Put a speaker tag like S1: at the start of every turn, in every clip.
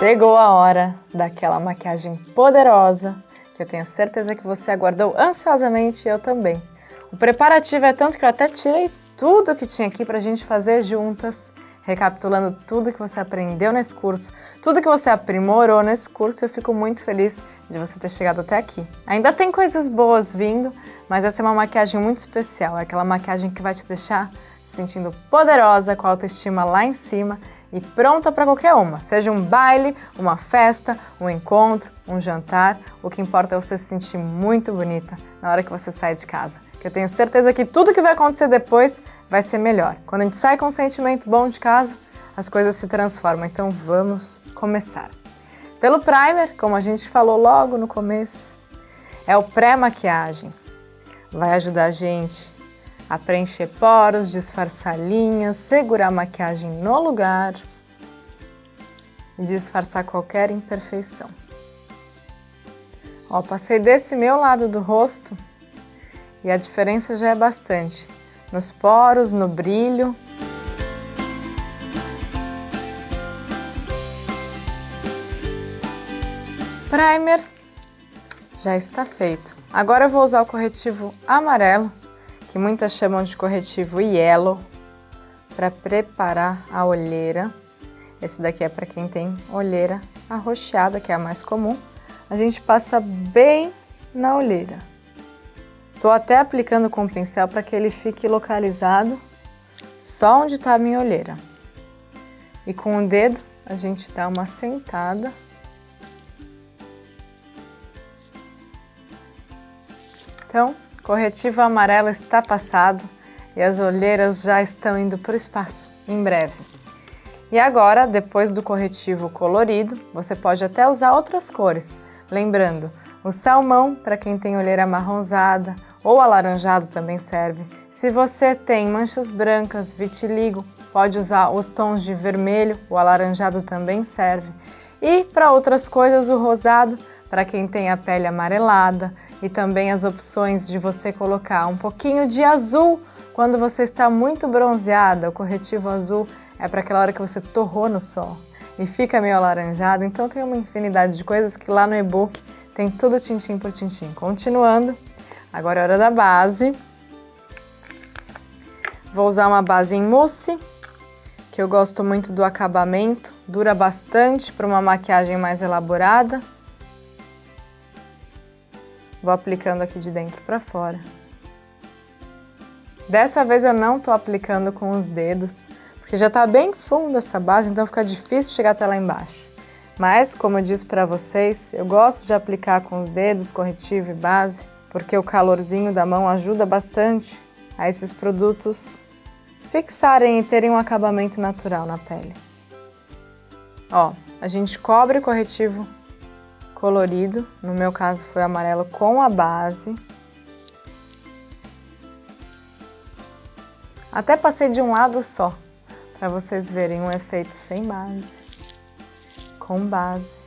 S1: Chegou a hora daquela maquiagem poderosa que eu tenho certeza que você aguardou ansiosamente e eu também. O preparativo é tanto que eu até tirei tudo que tinha aqui pra gente fazer juntas, recapitulando tudo que você aprendeu nesse curso, tudo que você aprimorou nesse curso. Eu fico muito feliz de você ter chegado até aqui. Ainda tem coisas boas vindo, mas essa é uma maquiagem muito especial, é aquela maquiagem que vai te deixar se sentindo poderosa, com a autoestima lá em cima e pronta para qualquer uma, seja um baile, uma festa, um encontro, um jantar. O que importa é você se sentir muito bonita na hora que você sai de casa. Que eu tenho certeza que tudo que vai acontecer depois vai ser melhor. Quando a gente sai com um sentimento bom de casa, as coisas se transformam. Então vamos começar. Pelo primer, como a gente falou logo no começo, é o pré-maquiagem. Vai ajudar a gente a preencher poros, disfarçar linhas, segurar a maquiagem no lugar e disfarçar qualquer imperfeição. Ó, passei desse meu lado do rosto e a diferença já é bastante. Nos poros, no brilho. Primer já está feito. Agora eu vou usar o corretivo amarelo, que muitas chamam de corretivo yellow, para preparar a olheira. Esse daqui é para quem tem olheira arroxeada, que é a mais comum. A gente passa bem na olheira. Estou até aplicando com o pincel para que ele fique localizado só onde está a minha olheira. E com o dedo a gente dá uma sentada. Então, corretivo amarelo está passado e as olheiras já estão indo para o espaço em breve. E agora, depois do corretivo colorido, você pode até usar outras cores. Lembrando, o salmão para quem tem olheira amarronzada ou alaranjado também serve. Se você tem manchas brancas, vitiligo, pode usar os tons de vermelho, o alaranjado também serve. E para outras coisas, o rosado para quem tem a pele amarelada. E também as opções de você colocar um pouquinho de azul quando você está muito bronzeada. O corretivo azul é para aquela hora que você torrou no sol e fica meio alaranjado. Então tem uma infinidade de coisas que lá no e-book tem tudo tintim por tintim. Continuando, agora é hora da base. Vou usar uma base em mousse, que eu gosto muito do acabamento. Dura bastante para uma maquiagem mais elaborada. Vou aplicando aqui de dentro para fora. Dessa vez eu não estou aplicando com os dedos, porque já está bem fundo essa base, então fica difícil chegar até lá embaixo. Mas, como eu disse para vocês, eu gosto de aplicar com os dedos, corretivo e base, porque o calorzinho da mão ajuda bastante a esses produtos fixarem e terem um acabamento natural na pele. Ó, a gente cobre o corretivo colorido, no meu caso foi amarelo com a base. Até passei de um lado só, para vocês verem um efeito sem base, com base,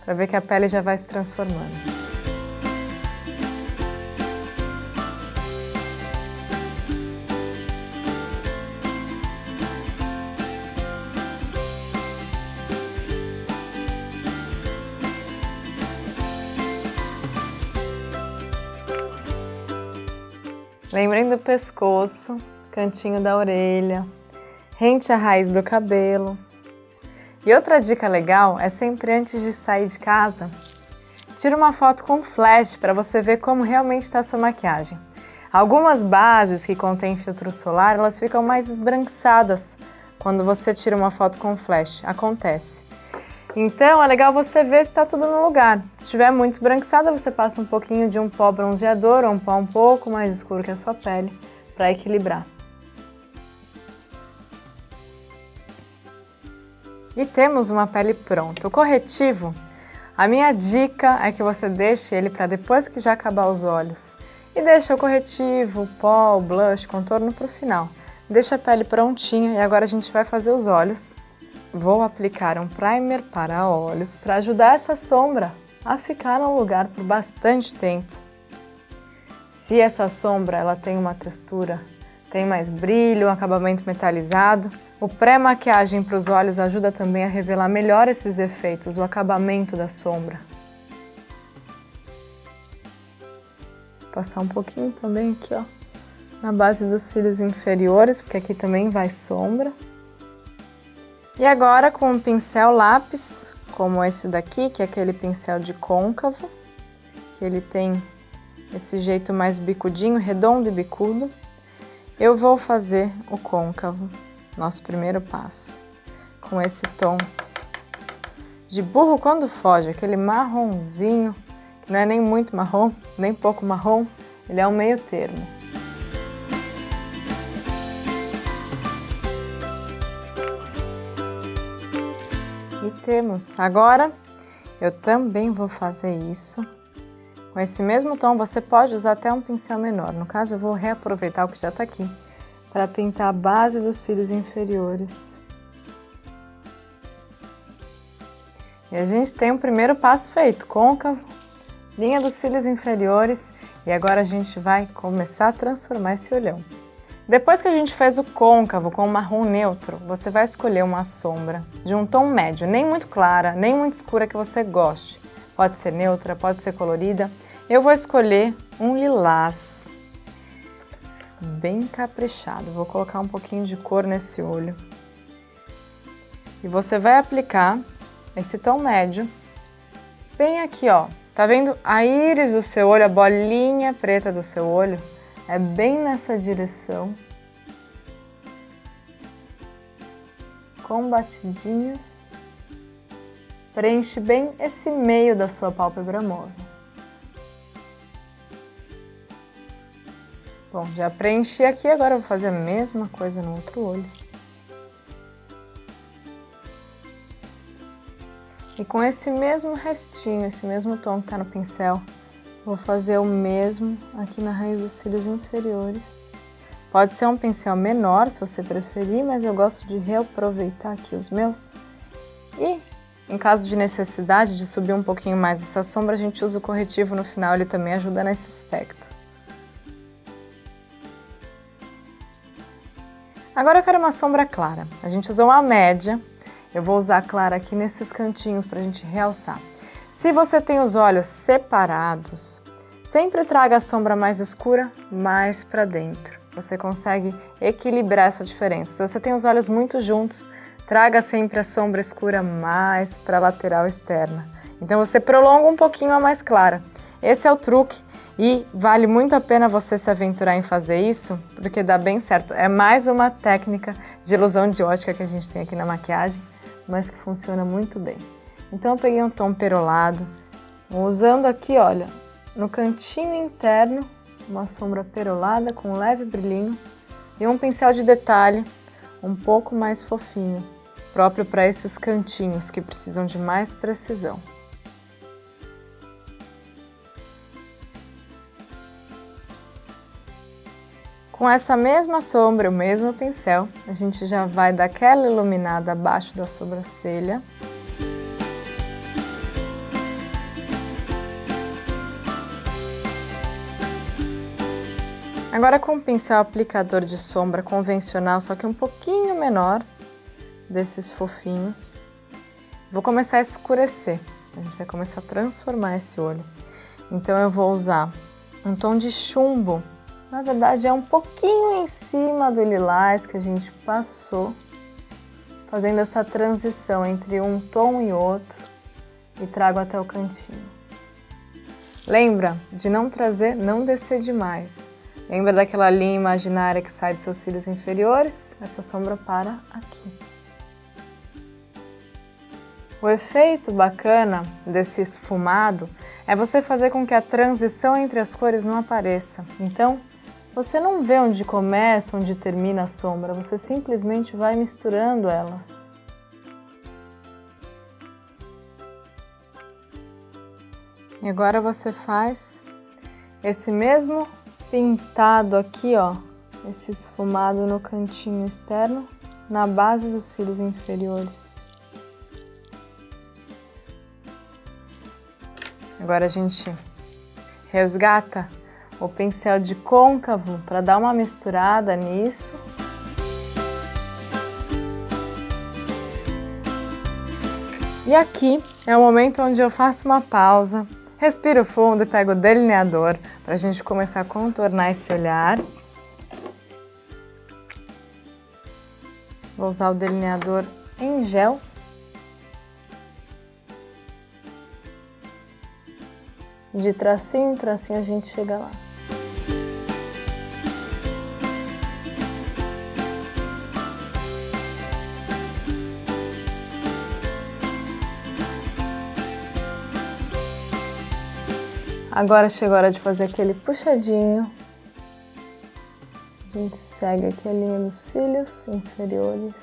S1: para ver que a pele já vai se transformando. Lembrem do pescoço, cantinho da orelha, rente à raiz do cabelo. E outra dica legal é sempre antes de sair de casa, tira uma foto com flash para você ver como realmente está a sua maquiagem. Algumas bases que contêm filtro solar, elas ficam mais esbranquiçadas quando você tira uma foto com flash, acontece. Então é legal você ver se está tudo no lugar. Se estiver muito esbranquiçada, você passa um pouquinho de um pó bronzeador ou um pó um pouco mais escuro que a sua pele para equilibrar. E temos uma pele pronta. O corretivo, a minha dica é que você deixe ele para depois que já acabar os olhos. E deixa o corretivo, o pó, o blush, contorno para o final. Deixa a pele prontinha e agora a gente vai fazer os olhos. Vou aplicar um primer para olhos para ajudar essa sombra a ficar no lugar por bastante tempo. Se essa sombra ela tem uma textura, tem mais brilho, um acabamento metalizado, O pré-maquiagem para os olhos ajuda também a revelar melhor esses efeitos, o acabamento da sombra. Vou passar um pouquinho também aqui, ó, na base dos cílios inferiores, porque aqui também vai sombra. E agora com um pincel lápis, como esse daqui, que é aquele pincel de côncavo, que ele tem esse jeito mais bicudinho, redondo e bicudo, eu vou fazer o côncavo. Nosso primeiro passo, com esse tom de burro quando foge, aquele marronzinho, que não é nem muito marrom, nem pouco marrom, ele é um meio termo. E temos. Agora, eu também vou fazer isso. Com esse mesmo tom, você pode usar até um pincel menor. No caso, eu vou reaproveitar o que já está aqui, para pintar a base dos cílios inferiores. E a gente tem o primeiro passo feito, côncavo, linha dos cílios inferiores, e agora a gente vai começar a transformar esse olhão. Depois que a gente fez o côncavo com o marrom neutro, você vai escolher uma sombra de um tom médio, nem muito clara, nem muito escura, que você goste. Pode ser neutra, pode ser colorida. Eu vou escolher um lilás bem caprichado. Vou colocar um pouquinho de cor nesse olho. E você vai aplicar esse tom médio bem aqui, ó. Tá vendo a íris do seu olho, a bolinha preta do seu olho? É bem nessa direção. Com batidinhas. Preenche bem esse meio da sua pálpebra móvel. Bom, já preenchi aqui, agora eu vou fazer a mesma coisa no outro olho. E com esse mesmo restinho, esse mesmo tom que está no pincel, vou fazer o mesmo aqui na raiz dos cílios inferiores. Pode ser um pincel menor, se você preferir, mas eu gosto de reaproveitar aqui os meus. E, em caso de necessidade de subir um pouquinho mais essa sombra, a gente usa o corretivo no final, ele também ajuda nesse aspecto. Agora eu quero uma sombra clara. A gente usou uma média, eu vou usar a clara aqui nesses cantinhos para a gente realçar. Se você tem os olhos separados, sempre traga a sombra mais escura mais para dentro. Você consegue equilibrar essa diferença. Se você tem os olhos muito juntos, traga sempre a sombra escura mais para a lateral externa. Então você prolonga um pouquinho a mais clara. Esse é o truque e vale muito a pena você se aventurar em fazer isso, porque dá bem certo. É mais uma técnica de ilusão de ótica que a gente tem aqui na maquiagem, mas que funciona muito bem. Então eu peguei um tom perolado, usando aqui, olha, no cantinho interno, uma sombra perolada com um leve brilhinho e um pincel de detalhe um pouco mais fofinho, próprio para esses cantinhos que precisam de mais precisão. Com essa mesma sombra, o mesmo pincel, a gente já vai dar aquela iluminada abaixo da sobrancelha. Agora com o pincel aplicador de sombra convencional, só que um pouquinho menor, desses fofinhos, vou começar a escurecer. A gente vai começar a transformar esse olho. Então eu vou usar um tom de chumbo. Na verdade é um pouquinho em cima do lilás que a gente passou, fazendo essa transição entre um tom e outro e trago até o cantinho. Lembra de não trazer, não descer demais. Lembra daquela linha imaginária que sai dos seus cílios inferiores? Essa sombra para aqui. O efeito bacana desse esfumado é você fazer com que a transição entre as cores não apareça. Então, você não vê onde começa, onde termina a sombra, você simplesmente vai misturando elas. E agora você faz esse mesmo pintado aqui, ó, esse esfumado no cantinho externo, na base dos cílios inferiores. Agora a gente resgata o pincel de côncavo para dar uma misturada nisso. E aqui é o momento onde eu faço uma pausa, respiro fundo e pego o delineador para a gente começar a contornar esse olhar. Vou usar o delineador em gel. De tracinho em tracinho a gente chega lá. Agora chegou a hora de fazer aquele puxadinho. A gente segue aqui a linha dos cílios inferiores.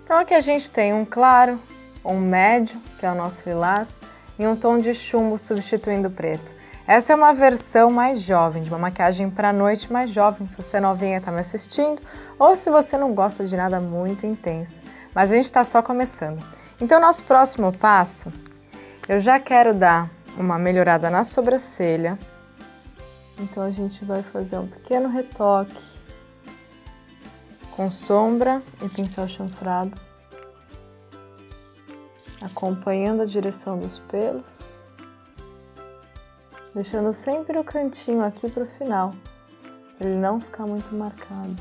S1: Então aqui a gente tem um claro, um médio, que é o nosso lilás, e um tom de chumbo substituindo o preto. Essa é uma versão mais jovem, de uma maquiagem para noite mais jovem, se você é novinha e está me assistindo, ou se você não gosta de nada muito intenso. Mas a gente está só começando. Então, nosso próximo passo, eu já quero dar uma melhorada na sobrancelha. Então, a gente vai fazer um pequeno retoque com sombra e pincel chanfrado, acompanhando a direção dos pelos, deixando sempre o cantinho aqui para o final, para ele não ficar muito marcado.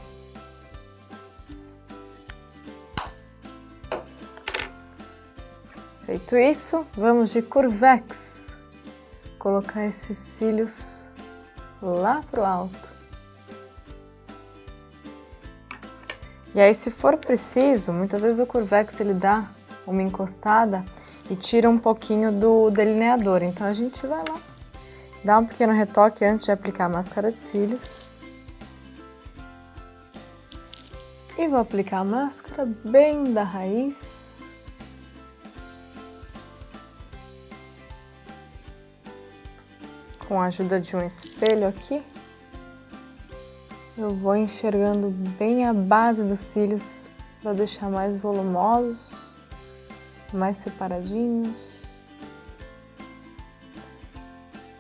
S1: Feito isso, vamos de Curvex, colocar esses cílios lá pro alto. E aí, se for preciso, muitas vezes o Curvex ele dá uma encostada e tira um pouquinho do delineador. Então a gente vai lá, dá um pequeno retoque antes de aplicar a máscara de cílios. E vou aplicar a máscara bem da raiz. Com a ajuda de um espelho aqui, eu vou enxergando bem a base dos cílios para deixar mais volumosos, mais separadinhos.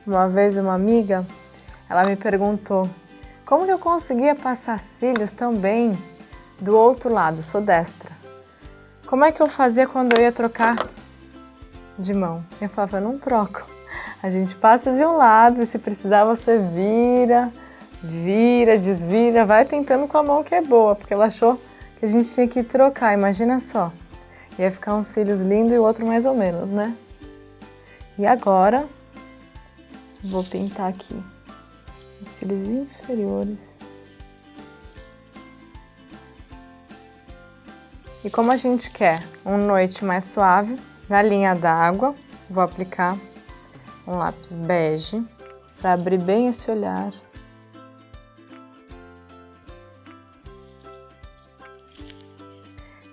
S1: Uma vez uma amiga, ela me perguntou como que eu conseguia passar cílios tão bem do outro lado, sou destra. Como é que eu fazia quando eu ia trocar de mão? Eu falava, eu não troco. A gente passa de um lado e se precisar você vira, desvira, vai tentando com a mão que é boa, porque ela achou que a gente tinha que trocar, imagina só. Ia ficar uns cílios lindos e o outro mais ou menos, né? E agora, vou pintar aqui os cílios inferiores. E como a gente quer uma noite mais suave, na linha d'água, vou aplicar um lápis bege para abrir bem esse olhar.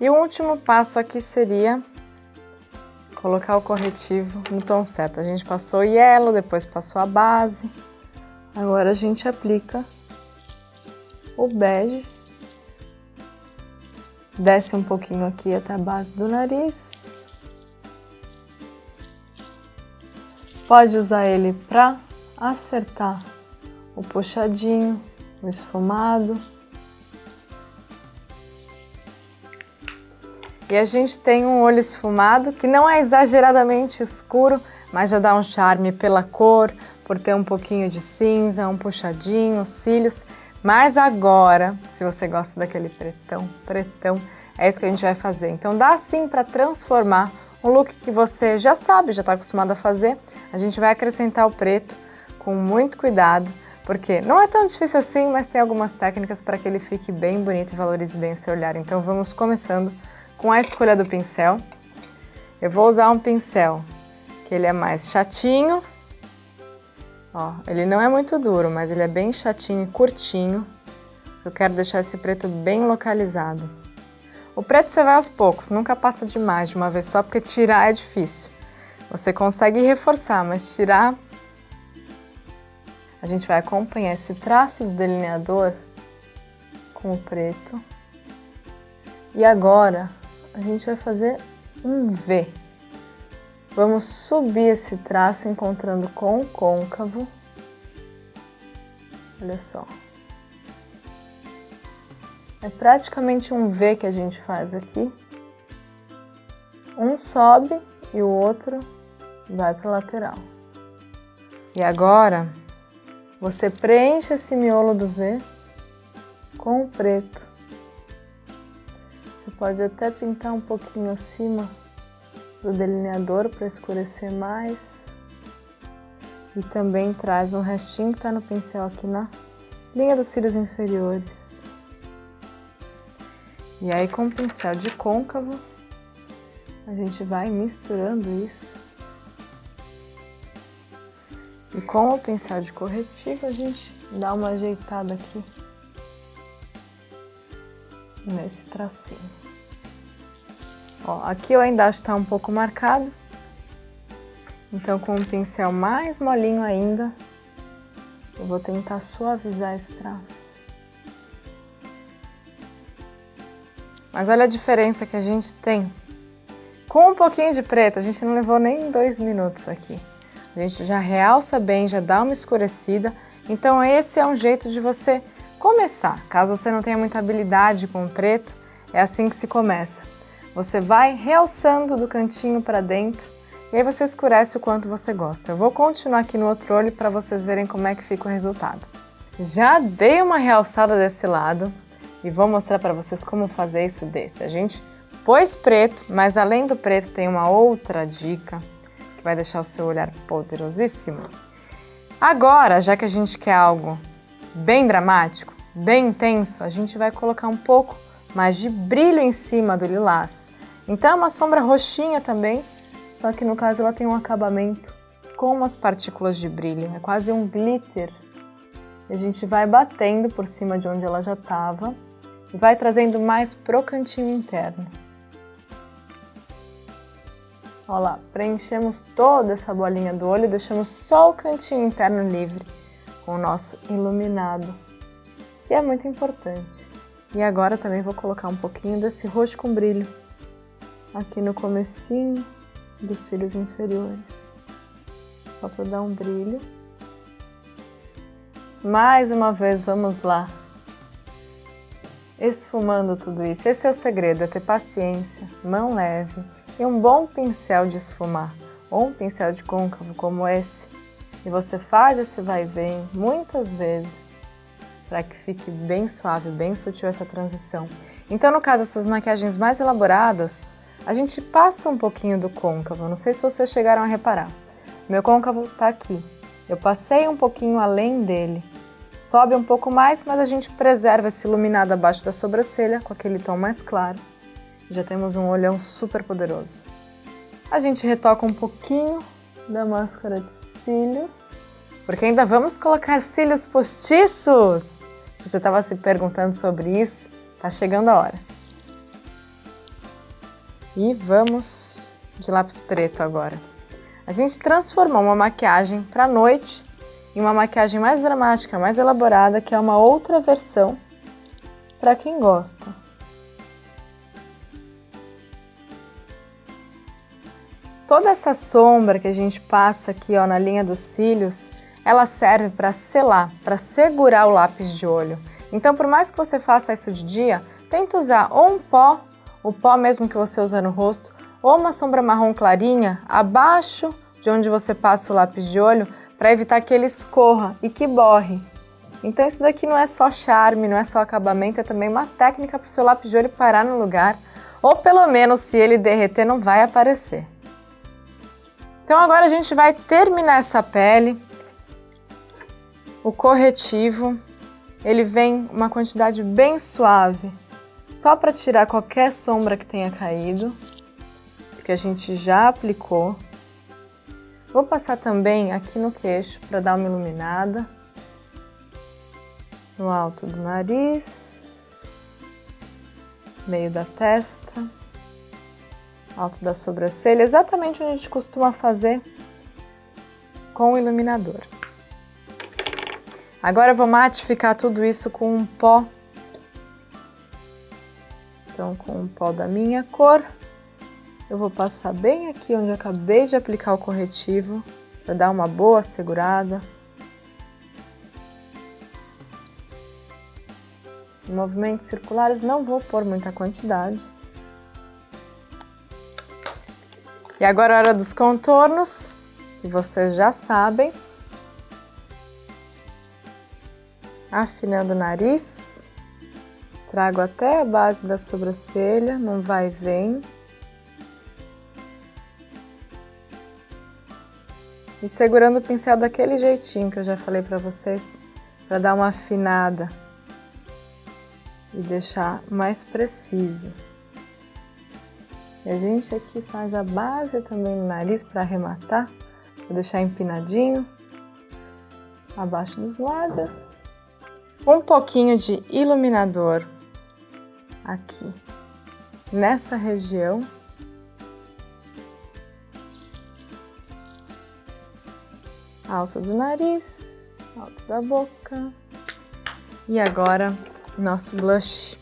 S1: E o último passo aqui seria colocar o corretivo no tom certo. A gente passou o yellow, depois passou a base. Agora a gente aplica o bege. Desce um pouquinho aqui até a base do nariz. Pode usar ele para acertar o puxadinho, o esfumado. E a gente tem um olho esfumado que não é exageradamente escuro, mas já dá um charme pela cor, por ter um pouquinho de cinza, um puxadinho, cílios. Mas agora, se você gosta daquele pretão, é isso que a gente vai fazer. Então dá sim para transformar um look que você já sabe, já está acostumado a fazer. A gente vai acrescentar o preto com muito cuidado, porque não é tão difícil assim, mas tem algumas técnicas para que ele fique bem bonito e valorize bem o seu olhar. Então vamos começando com a escolha do pincel. Eu vou usar um pincel que ele é mais chatinho. Ó, ele não é muito duro, mas ele é bem chatinho e curtinho. Eu quero deixar esse preto bem localizado. O preto você vai aos poucos, nunca passa demais de uma vez só, porque tirar é difícil. Você consegue reforçar, mas tirar... A gente vai acompanhar esse traço do delineador com o preto. E agora a gente vai fazer um V. Vamos subir esse traço encontrando com o côncavo. Olha só. É praticamente um V que a gente faz aqui. Um sobe e o outro vai para a lateral. E agora, você preenche esse miolo do V com o preto. Você pode até pintar um pouquinho acima do delineador para escurecer mais. E também traz um restinho que está no pincel aqui na linha dos cílios inferiores. E aí com o pincel de côncavo, a gente vai misturando isso. E com o pincel de corretivo, a gente dá uma ajeitada aqui nesse tracinho. Ó, aqui eu ainda acho que está um pouco marcado. Então, com um pincel mais molinho ainda, eu vou tentar suavizar esse traço. Mas olha a diferença que a gente tem. Com um pouquinho de preto, a gente não levou nem 2 minutos aqui. A gente já realça bem, já dá uma escurecida. Então esse é um jeito de você começar. Caso você não tenha muita habilidade com o preto, é assim que se começa. Você vai realçando do cantinho para dentro e aí você escurece o quanto você gosta. Eu vou continuar aqui no outro olho para vocês verem como é que fica o resultado. Já dei uma realçada desse lado e vou mostrar para vocês como fazer isso desse. A gente pôs preto, mas além do preto tem uma outra dica que vai deixar o seu olhar poderosíssimo. Agora, já que a gente quer algo bem dramático, bem intenso, a gente vai colocar um pouco mais de brilho em cima do lilás. Então é uma sombra roxinha também, só que no caso ela tem um acabamento com umas partículas de brilho, é quase um glitter. E a gente vai batendo por cima de onde ela já estava e vai trazendo mais pro cantinho interno. Olha lá, preenchemos toda essa bolinha do olho e deixamos só o cantinho interno livre com o nosso iluminado, que é muito importante. E agora também vou colocar um pouquinho desse roxo com brilho aqui no comecinho dos cílios inferiores, só para dar um brilho. Mais uma vez, vamos lá, esfumando tudo isso. Esse é o segredo, é ter paciência, mão leve e um bom pincel de esfumar, ou um pincel de côncavo como esse. E você faz esse vai e vem muitas vezes, para que fique bem suave, bem sutil essa transição. Então, no caso dessas maquiagens mais elaboradas, a gente passa um pouquinho do côncavo. Não sei se vocês chegaram a reparar. Meu côncavo está aqui. Eu passei um pouquinho além dele. Sobe um pouco mais, mas a gente preserva esse iluminado abaixo da sobrancelha com aquele tom mais claro. Já temos um olhão super poderoso. A gente retoca um pouquinho da máscara de cílios, porque ainda vamos colocar cílios postiços. Se você estava se perguntando sobre isso, tá chegando a hora. E vamos de lápis preto agora. A gente transformou uma maquiagem para noite em uma maquiagem mais dramática, mais elaborada, que é uma outra versão para quem gosta. Toda essa sombra que a gente passa aqui, ó, na linha dos cílios, ela serve para selar, para segurar o lápis de olho. Então, por mais que você faça isso de dia, tenta usar ou um pó, o pó mesmo que você usa no rosto, ou uma sombra marrom clarinha abaixo de onde você passa o lápis de olho, para evitar que ele escorra e que borre. Então isso daqui não é só charme, não é só acabamento, é também uma técnica para o seu lápis de olho parar no lugar, ou pelo menos se ele derreter não vai aparecer. Então agora a gente vai terminar essa pele. O corretivo, ele vem uma quantidade bem suave, só para tirar qualquer sombra que tenha caído, porque a gente já aplicou. Vou passar também aqui no queixo para dar uma iluminada, no alto do nariz, meio da testa, alto da sobrancelha, exatamente onde a gente costuma fazer com o iluminador. Agora eu vou matificar tudo isso com um pó. Então, com um pó da minha cor, eu vou passar bem aqui onde eu acabei de aplicar o corretivo, para dar uma boa segurada. movimentos circulares, não vou pôr muita quantidade. E agora é a hora dos contornos, que vocês já sabem. Afinando o nariz, trago até a base da sobrancelha, num vai e vem. E segurando o pincel daquele jeitinho que eu já falei pra vocês, para dar uma afinada e deixar mais preciso. E a gente aqui faz a base também no nariz para arrematar, vou deixar empinadinho, abaixo dos lábios. Um pouquinho de iluminador aqui, nessa região. Alto do nariz, alto da boca. E agora, nosso blush.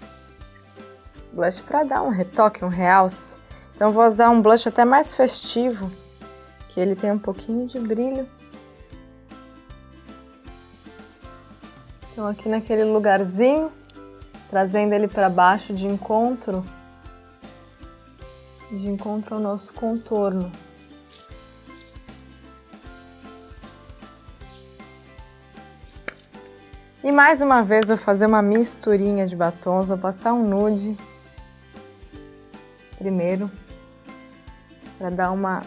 S1: Blush para dar um retoque, um realce. Então vou usar um blush até mais festivo, que ele tem um pouquinho de brilho. Então aqui naquele lugarzinho, trazendo ele para baixo de encontro ao nosso contorno. E mais uma vez vou fazer uma misturinha de batons, vou passar um nude primeiro, para dar uma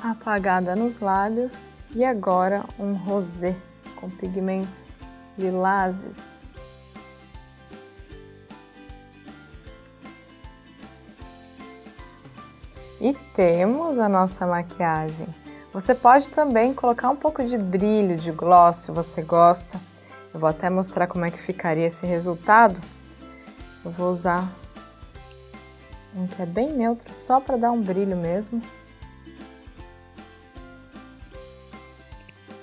S1: apagada nos lábios. E agora um rosé com pigmentos lilazes. E temos a nossa maquiagem. Você pode também colocar um pouco de brilho, de gloss, se você gosta. Eu vou até mostrar como é que ficaria esse resultado. Eu vou usar um que é bem neutro, só para dar um brilho mesmo.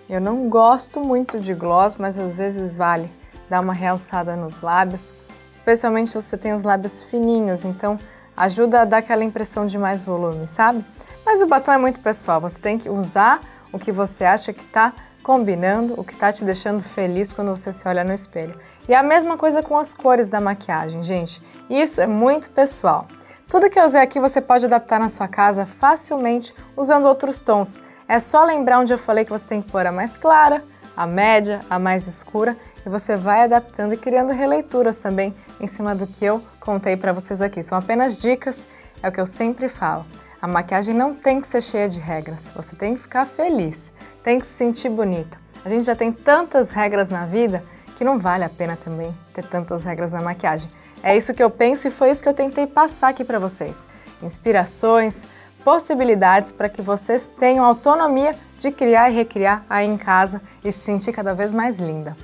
S1: Eu não gosto muito de gloss, mas às vezes vale dar uma realçada nos lábios, especialmente se você tem os lábios fininhos, então ajuda a dar aquela impressão de mais volume, sabe? Mas o batom é muito pessoal, você tem que usar o que você acha que está combinando, o que está te deixando feliz quando você se olha no espelho. E a mesma coisa com as cores da maquiagem, gente. Isso é muito pessoal. Tudo que eu usei aqui você pode adaptar na sua casa facilmente usando outros tons. É só lembrar onde eu falei que você tem que pôr a mais clara, a média, a mais escura, e você vai adaptando e criando releituras também em cima do que eu contei para vocês aqui. São apenas dicas, é o que eu sempre falo. A maquiagem não tem que ser cheia de regras, você tem que ficar feliz, tem que se sentir bonita. A gente já tem tantas regras na vida que não vale a pena também ter tantas regras na maquiagem. É isso que eu penso e foi isso que eu tentei passar aqui para vocês. Inspirações, possibilidades para que vocês tenham autonomia de criar e recriar aí em casa e se sentir cada vez mais linda.